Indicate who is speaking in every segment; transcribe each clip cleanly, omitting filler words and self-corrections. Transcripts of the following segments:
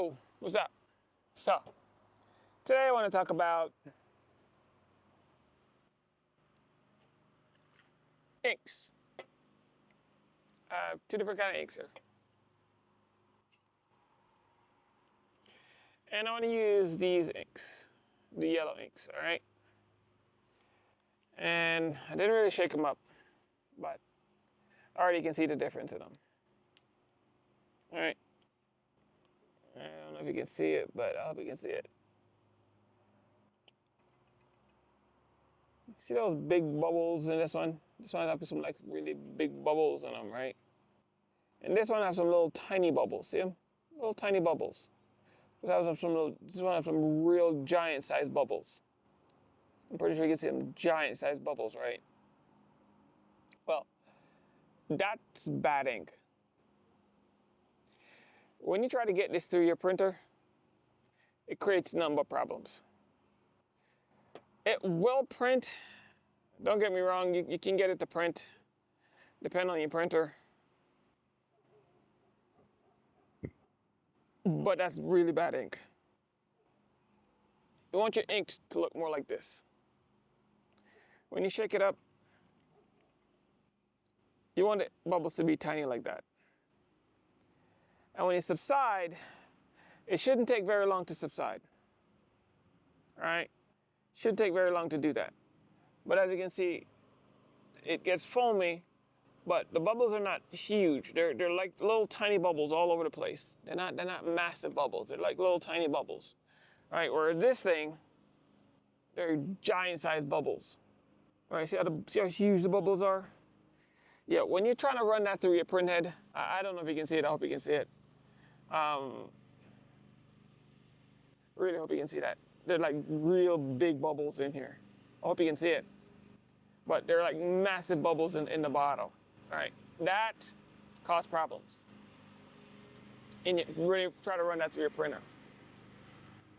Speaker 1: Yo, what's up? So, today I want to talk about inks. Two different kind of inks here. And I want to use these inks, the yellow inks, all right? And I didn't really shake them up, but already can see the difference in them. All right. I don't know if you can see it, but I hope you can see it. See those big bubbles in this one? This one has some like really big bubbles in them, right? And this one has some little tiny bubbles. See them? Little tiny bubbles. This one has some real giant sized bubbles. I'm pretty sure you can see them giant sized bubbles, right? Well, that's bad ink. When you try to get this through your printer, it creates nothing but problems. It will print. Don't get me wrong, you can get it to print, depending on your printer. But that's really bad ink. You want your ink to look more like this. When you shake it up, you want the bubbles to be tiny like that. And when you subside, it shouldn't take very long to subside. All right? Shouldn't take very long to do that. But as you can see, it gets foamy, but the bubbles are not huge. They're like little tiny bubbles all over the place. They're not massive bubbles. They're like little tiny bubbles. All right? Where this thing, they're giant sized bubbles. All right, see how huge the bubbles are? Yeah, when you're trying to run that through your print head, I don't know if you can see it. I hope you can see it. Really hope you can see that. They're like real big bubbles in here. I hope you can see it. But they're like massive bubbles in the bottle. All right, that causes problems. And you really try to run that through your printer.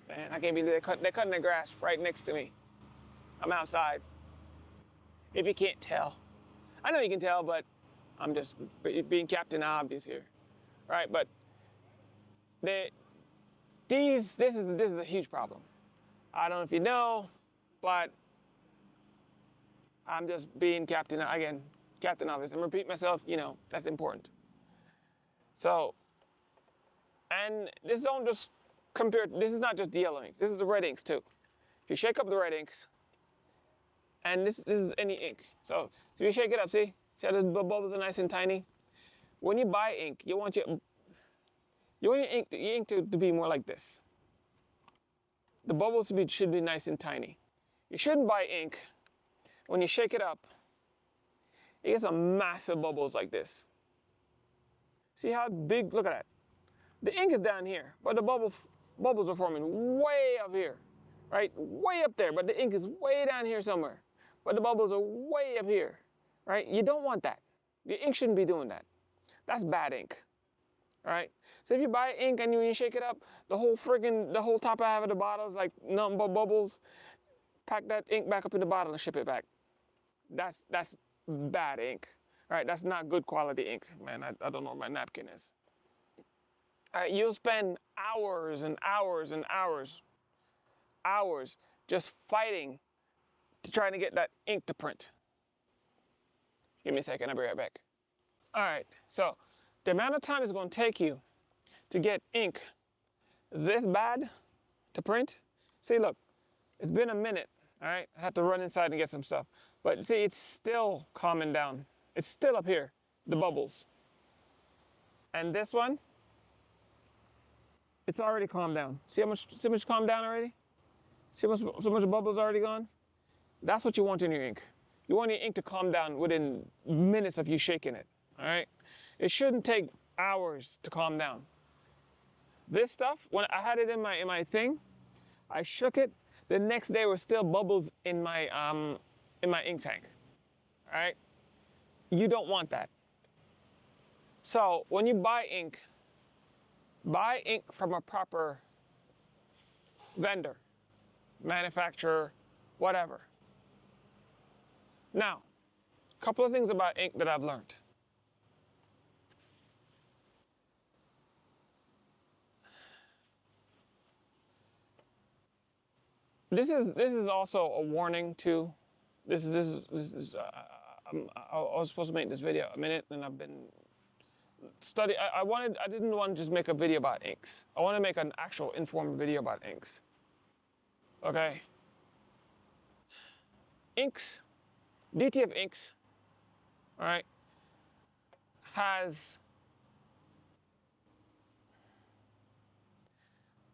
Speaker 1: Man, I can't believe they're cutting the grass right next to me. I'm outside. If you can't tell. I know you can tell, but I'm just being Captain Obvious here. All right, but this is a huge problem. I don't know if you know, but I'm just being Captain Obvious. I'm repeating myself, that's important. So, and this is not just the yellow inks, this is the red inks too. If you shake up the red inks, and this is any ink. So if you shake it up, see how the bubbles are nice and tiny? When you buy ink, you want your ink to be more like this. The bubbles should be nice and tiny. You shouldn't buy ink. When you shake it up, you get some massive bubbles like this. See how big, look at that. The ink is down here, but the bubbles are forming way up here, right? Way up there, but the ink is way down here somewhere. But the bubbles are way up here, right? You don't want that. Your ink shouldn't be doing that. That's bad ink, all right? So if you buy ink and when you shake it up, the whole top half of the bottle is like nothing but bubbles. Pack that ink back up in the bottle and ship it back. That's bad ink, all right? That's not good quality ink, man. I don't know where my napkin is. All right, you'll spend hours and hours and hours just fighting to try to get that ink to print. Give me a second, I'll be right back. All right, so the amount of time it's going to take you to get ink this bad to print, see, look, it's been a minute, all right? I have to run inside and get some stuff. But see, it's still calming down. It's still up here, the bubbles. And this one, it's already calmed down. See how much calmed down already? See how much bubbles already gone? That's what you want in your ink. You want your ink to calm down within minutes of you shaking it, all right? It shouldn't take hours to calm down. This stuff, when I had it in my thing, I shook it. The next day were still bubbles in my ink tank, all right? You don't want that. So when you buy ink from a proper vendor, manufacturer, whatever. Now, a couple of things about ink that I've learned. This is also a warning too. I was supposed to make this video a minute, and I've been study. I didn't want to just make a video about inks. I want to make an actual informed video about inks. Okay. Inks, DTF inks, all right, has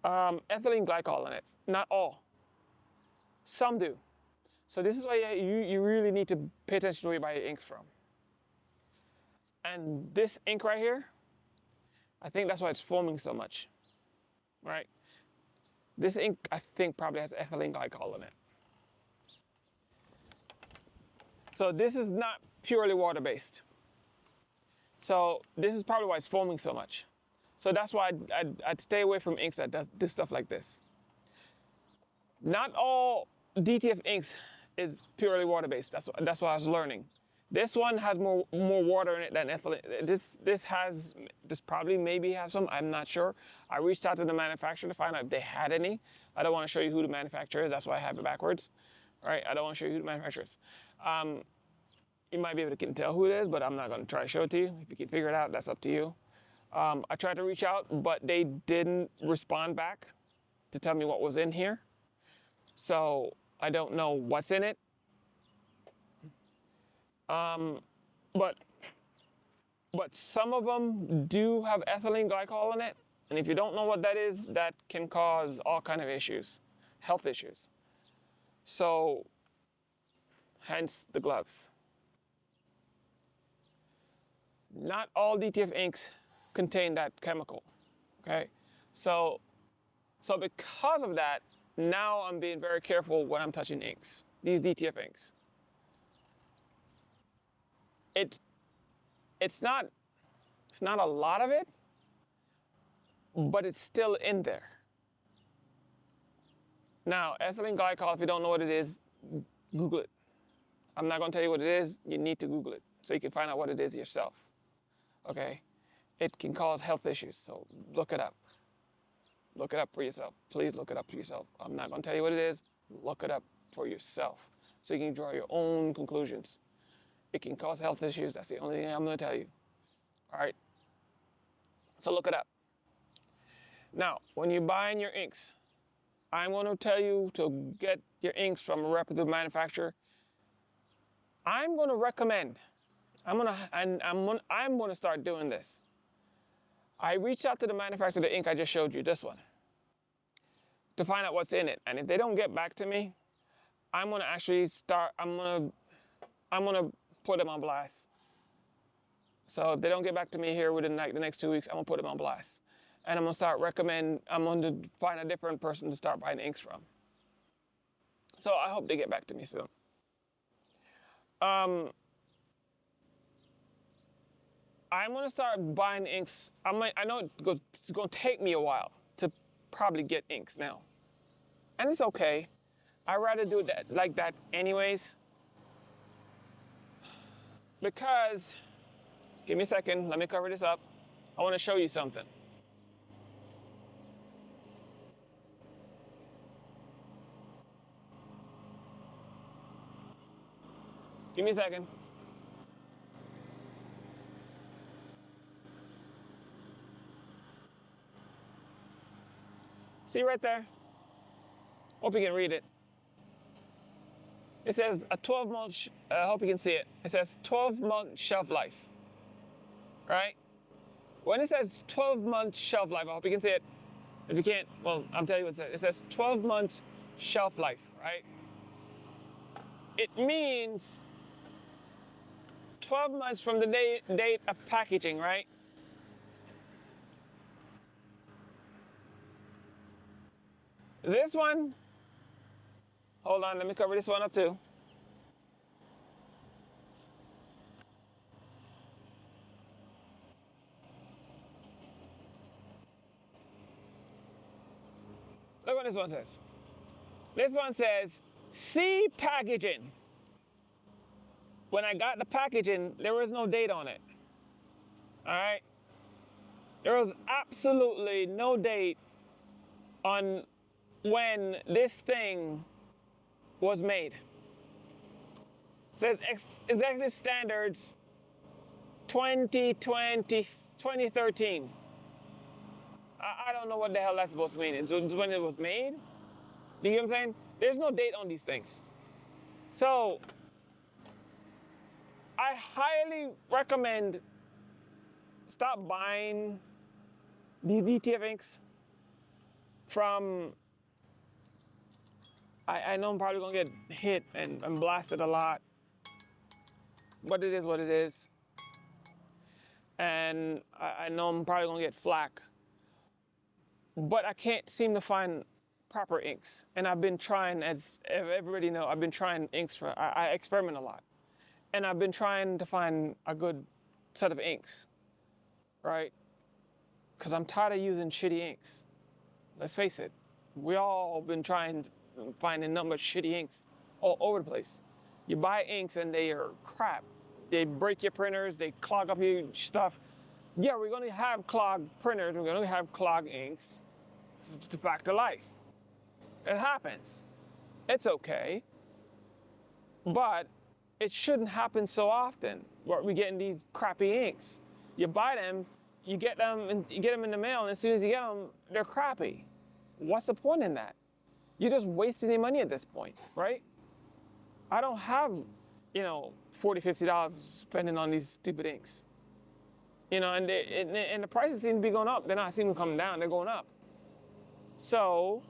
Speaker 1: ethylene glycol in it. Not all. Some do. So this is why you really need to pay attention to where you buy your inks from. And this ink right here, I think that's why it's foaming so much, right? This ink, I think, probably has ethylene glycol in it. So this is not purely water-based. So this is probably why it's foaming so much. So that's why I'd stay away from inks that do stuff like this. Not all DTF inks is purely water-based. That's what I was learning. This one has more water in it than ethylene. This probably maybe have some. I'm not sure. I reached out to the manufacturer to find out if they had any. I don't want to show you who the manufacturer is. That's why I have it backwards. All right. I don't want to show you who the manufacturer is. You might be able to tell who it is, but I'm not going to try to show it to you. If you can figure it out, that's up to you. I tried to reach out, but they didn't respond back to tell me what was in here. So I don't know what's in it. But some of them do have ethylene glycol in it. And if you don't know what that is, that can cause all kind of issues, health issues. So hence the gloves. Not all DTF inks contain that chemical, okay? So because of that, now I'm being very careful when I'm touching inks, these DTF inks. It's not a lot of it, but it's still in there. Now, ethylene glycol, if you don't know what it is, Google it. I'm not gonna tell you what it is, you need to Google it so you can find out what it is yourself, okay? It can cause health issues, so look it up. Look it up for yourself. Please look it up for yourself. I'm not gonna tell you what it is, look it up for yourself so you can draw your own conclusions. It can cause health issues, that's the only thing I'm gonna tell you, all right? So look it up. Now, when you're buying your inks, I'm gonna tell you to get your inks from a reputable manufacturer. I'm gonna recommend, I'm gonna start doing this. I reached out to the manufacturer of the ink I just showed you, this one, to find out what's in it. And if they don't get back to me, I'm gonna actually start, I'm gonna put them on blast. So if they don't get back to me here within the next 2 weeks, I'm gonna put them on blast. And I'm gonna find a different person to start buying inks from. So I hope they get back to me soon. I'm gonna start buying inks. I know it's gonna take me a while to probably get inks now. And it's okay. I'd rather do that like that anyways. Because, give me a second, let me cover this up. I wanna show you something. Give me a second. See right there? Hope you can read it. It says a 12-month, I hope you can see it. It says 12-month shelf life, right? When it says 12-month shelf life, I hope you can see it. If you can't, well, I'll tell you what it says. It says 12-month shelf life, right? It means 12 months from the date of packaging, right? This one, hold on, let me cover this one up too. Look what this one says. This one says, see packaging. When I got the packaging, there was no date on it. All right? There was absolutely no date on when this thing was made. It says Executive Standards 2020, 2013. I don't know what the hell that's supposed to mean. It's when it was made. Do you get what I'm saying? There's no date on these things. So I highly recommend stop buying these DTF inks from, I know I'm probably gonna get hit and blasted a lot, but it is what it is. And I know I'm probably gonna get flack, but I can't seem to find proper inks. And I've been trying, as everybody know, I've been trying inks I experiment a lot. And I've been trying to find a good set of inks, right? Because I'm tired of using shitty inks. Let's face it, we all been trying to find a number of shitty inks all over the place. You buy inks and they are crap. They break your printers, they clog up your stuff. Yeah, we're gonna have clogged printers, we're gonna have clogged inks. It's a fact of life. It happens. It's okay. But it shouldn't happen so often where we're getting these crappy inks. You buy them, you get them in the mail, and as soon as you get them, they're crappy. What's the point in that? You're just wasting your money at this point, right? I don't have, $40, $50 spending on these stupid inks. And the prices seem to be going up. They're not seeming to come down, they're going up. So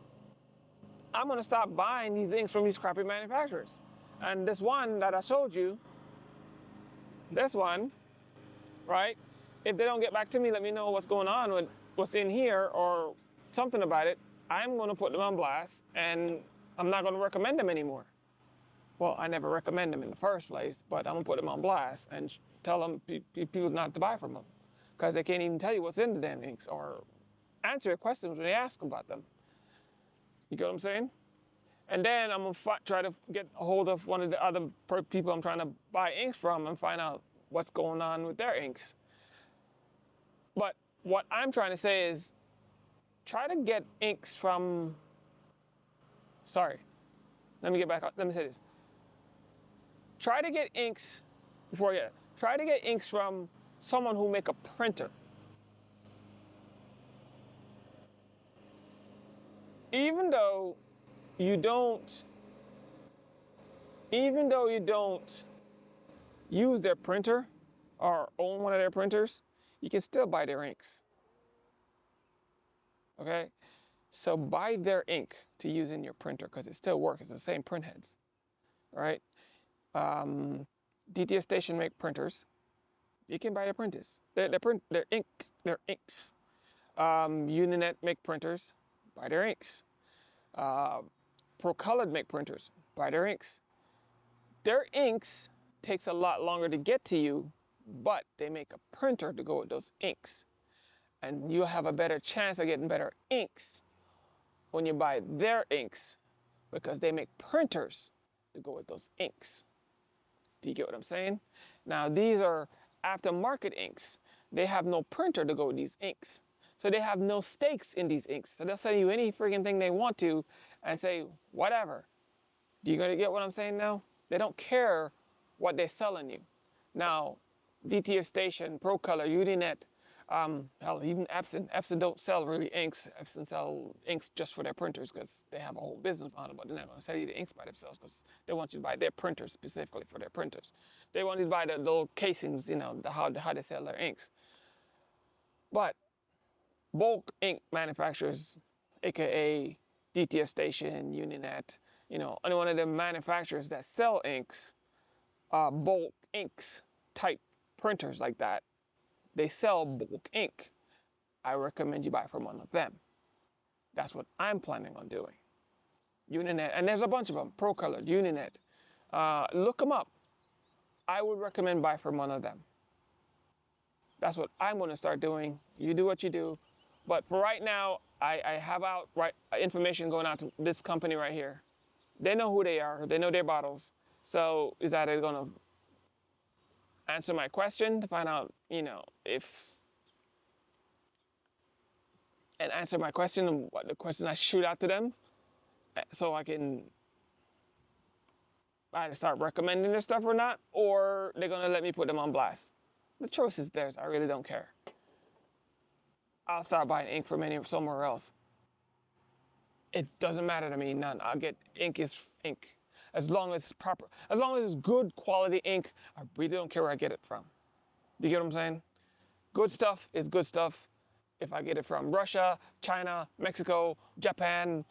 Speaker 1: I'm gonna stop buying these inks from these crappy manufacturers. And this one that I showed you, this one, right? If they don't get back to me, let me know what's going on with what's in here or something about it. I'm gonna put them on blast and I'm not gonna recommend them anymore. Well, I never recommend them in the first place, but I'm gonna put them on blast and tell them people not to buy from them because they can't even tell you what's in the damn inks or answer your questions when they ask about them. You get what I'm saying? And then I'm gonna try to get a hold of one of the other people I'm trying to buy inks from and find out what's going on with their inks. But what I'm trying to say is try to get inks from, let me say this. Try to get inks, try to get inks from someone who make a printer. Even though you don't use their printer or own one of their printers, you can still buy their inks. Okay? So buy their ink to use in your printer because it still works. It's the same print heads. Right? DTF Station make printers. You can buy their printers. Their inks. Unedited make printers. Buy their inks. ProColored make printers. Buy their inks. Their inks takes a lot longer to get to you, but they make a printer to go with those inks. And you'll have a better chance of getting better inks when you buy their inks because they make printers to go with those inks. Do you get what I'm saying? Now, these are aftermarket inks. They have no printer to go with these inks. So they have no stakes in these inks. So they'll sell you any freaking thing they want to and say, whatever. Do you gonna get what I'm saying now? They don't care what they're selling you. Now, DTF Station, ProColor, Unedited, hell, even Epson don't sell really inks. Epson sell inks just for their printers because they have a whole business on it, but they're not going to sell you the inks by themselves because they want you to buy their printers specifically for their printers. They want you to buy the little casings, how they sell their inks. But bulk ink manufacturers, aka DTF Station, Unedited, any one of the manufacturers that sell inks, bulk inks type printers like that, they sell bulk ink. I recommend you buy from one of them. That's what I'm planning on doing. Unedited, and there's a bunch of them, ProColor, Unedited. Look them up. I would recommend buy from one of them. That's what I'm going to start doing. You do what you do. But for right now, I have information going out to this company right here. They know who they are. They know their bottles. So is that they're going to answer my question to find out, and answer my question and what the question I shoot out to them so I can I either start recommending their stuff or not, or they're gonna let me put them on blast. The choice is theirs. I really don't care. I'll start buying ink from somewhere else. It doesn't matter to me none. I'll get ink is ink. As long as it's proper, as long as it's good quality ink, I really don't care where I get it from. Do you get what I'm saying? Good stuff is good stuff. If I get it from Russia, China, Mexico, Japan,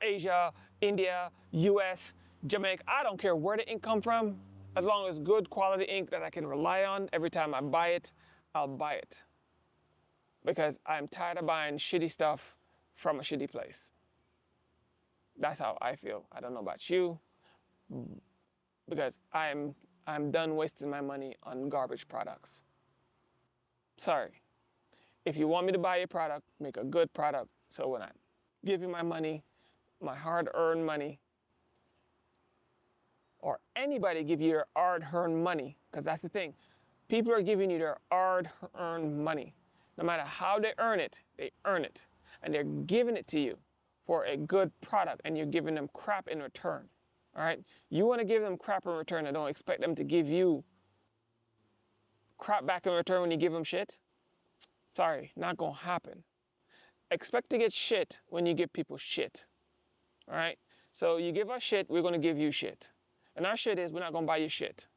Speaker 1: Asia, India, US, Jamaica, I don't care where the ink comes from. As long as good quality ink that I can rely on every time I buy it, I'll buy it. Because I'm tired of buying shitty stuff from a shitty place. That's how I feel. I don't know about you, because I'm done wasting my money on garbage products. Sorry. If you want me to buy your product, make a good product. So when I give you my money, my hard-earned money, or anybody give you your hard-earned money, because that's the thing. People are giving you their hard-earned money. No matter how they earn it, and they're giving it to you for a good product, and you're giving them crap in return. All right? You want to give them crap in return and don't expect them to give you crap back in return when you give them shit? Sorry, not gonna happen. Expect to get shit when you give people shit. All right? So you give us shit, we're gonna give you shit. And our shit is, we're not gonna buy you shit.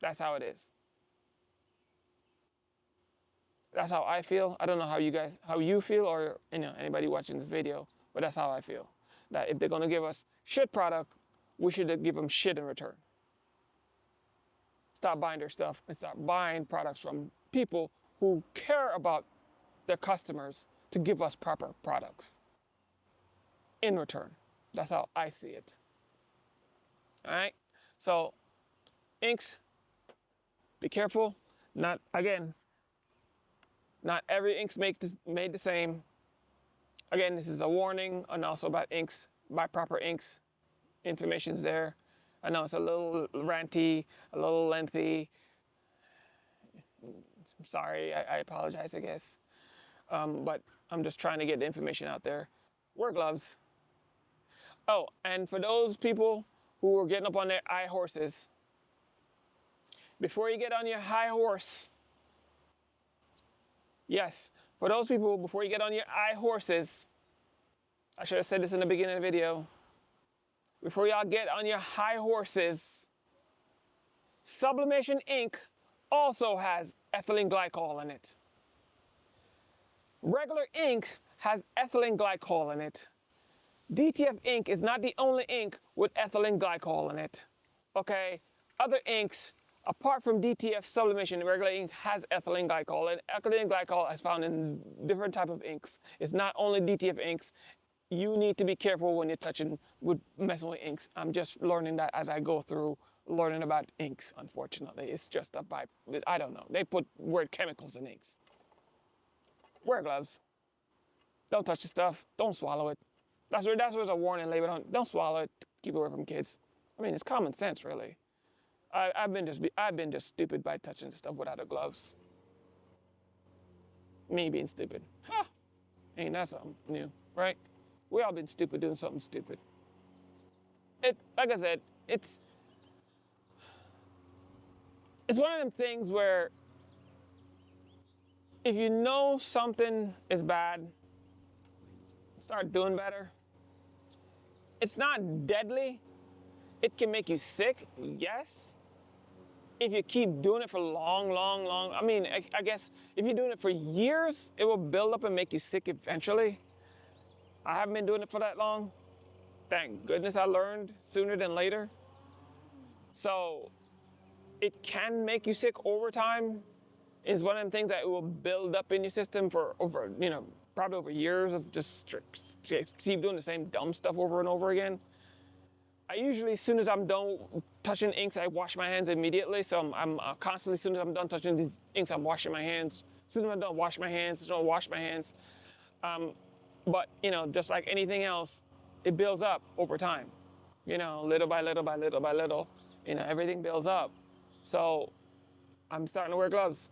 Speaker 1: That's how it is. That's how I feel. I don't know how you feel, or anybody watching this video, but that's how I feel. That if they're gonna give us shit product, we should give them shit in return. Stop buying their stuff and start buying products from people who care about their customers to give us proper products in return. That's how I see it. All right? So, inks, be careful. Not every ink's made the same. Again, this is a warning, and also about inks. Buy proper inks. Information's there. I know it's a little ranty, a little lengthy. I'm sorry, I apologize, I guess. But I'm just trying to get the information out there. Wear gloves. Oh, and for those people who are getting up on their high horses, before you get on your high horse, yes, for those people, before you get on your high horses, I should have said this in the beginning of the video, before y'all get on your high horses, sublimation ink also has ethylene glycol in it. Regular ink has ethylene glycol in it. DTF ink is not the only ink with ethylene glycol in it. Okay? Other inks, apart from DTF sublimation, regular ink has ethylene glycol, and ethylene glycol is found in different type of inks. It's not only DTF inks. You need to be careful when you're messing with inks. I'm just learning that as I go through learning about inks, unfortunately. It's just I don't know. They put weird chemicals in inks. Wear gloves. Don't touch the stuff. Don't swallow it. That's where's a warning label on. Don't swallow it. Keep it away from kids. I mean, it's common sense, really. I've been just stupid by touching stuff without the gloves. Me being stupid. Ha! Ain't that something new, right? We all been stupid doing something stupid. Like I said, it's one of them things where if you know something is bad, start doing better. It's not deadly. It can make you sick, yes. If you keep doing it for long, I mean, I guess if you're doing it for years, it will build up and make you sick eventually. I haven't been doing it for that long. Thank goodness I learned sooner than later. So it can make you sick over time. It's one of them things that it will build up in your system for over, probably over years of just keep doing the same dumb stuff over and over again. I usually, as soon as I'm done touching inks, I wash my hands immediately. So I'm constantly, as soon as I'm done touching these inks, I'm washing my hands. As soon as I'm done, wash my hands. But, just like anything else, it builds up over time. Little by little, everything builds up. So I'm starting to wear gloves.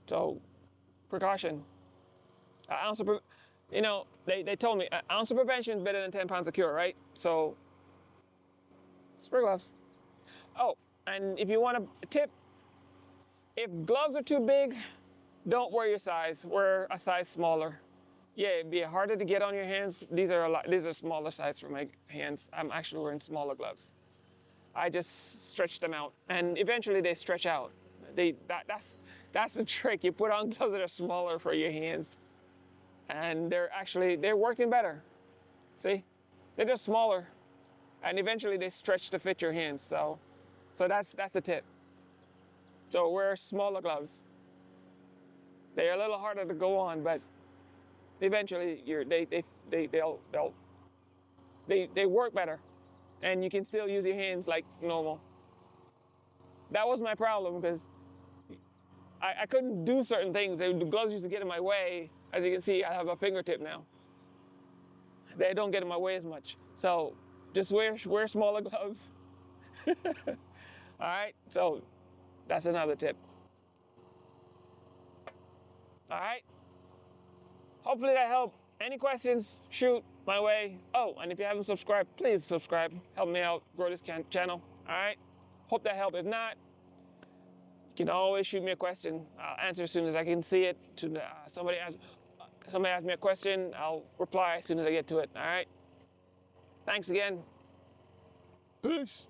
Speaker 1: So precaution. An ounce of, they told me an ounce of prevention is better than 10 pounds of cure, right? So spray gloves. Oh, and if you want a tip, if gloves are too big, don't wear your size. Wear a size smaller. Yeah, it'd be harder to get on your hands. These are smaller size for my hands. I'm actually wearing smaller gloves. I just stretch them out, and eventually they stretch out. That's the trick. You put on gloves that are smaller for your hands, and they're working better. See, they're just smaller, and eventually they stretch to fit your hands. So that's a tip. So wear smaller gloves. They're a little harder to go on, but eventually they work better, and you can still use your hands like normal. That was my problem because I couldn't do certain things. The gloves used to get in my way. As you can see, I have a fingertip now. They don't get in my way as much. So just wear smaller gloves. All right, so that's another tip. All right. Hopefully that helped. Any questions, shoot my way. Oh, and if you haven't subscribed, please subscribe. Help me out, grow this channel. All right. Hope that helped. If not, you can always shoot me a question. I'll answer as soon as I can see it. Somebody asks me a question, I'll reply as soon as I get to it. All right. Thanks again. Peace.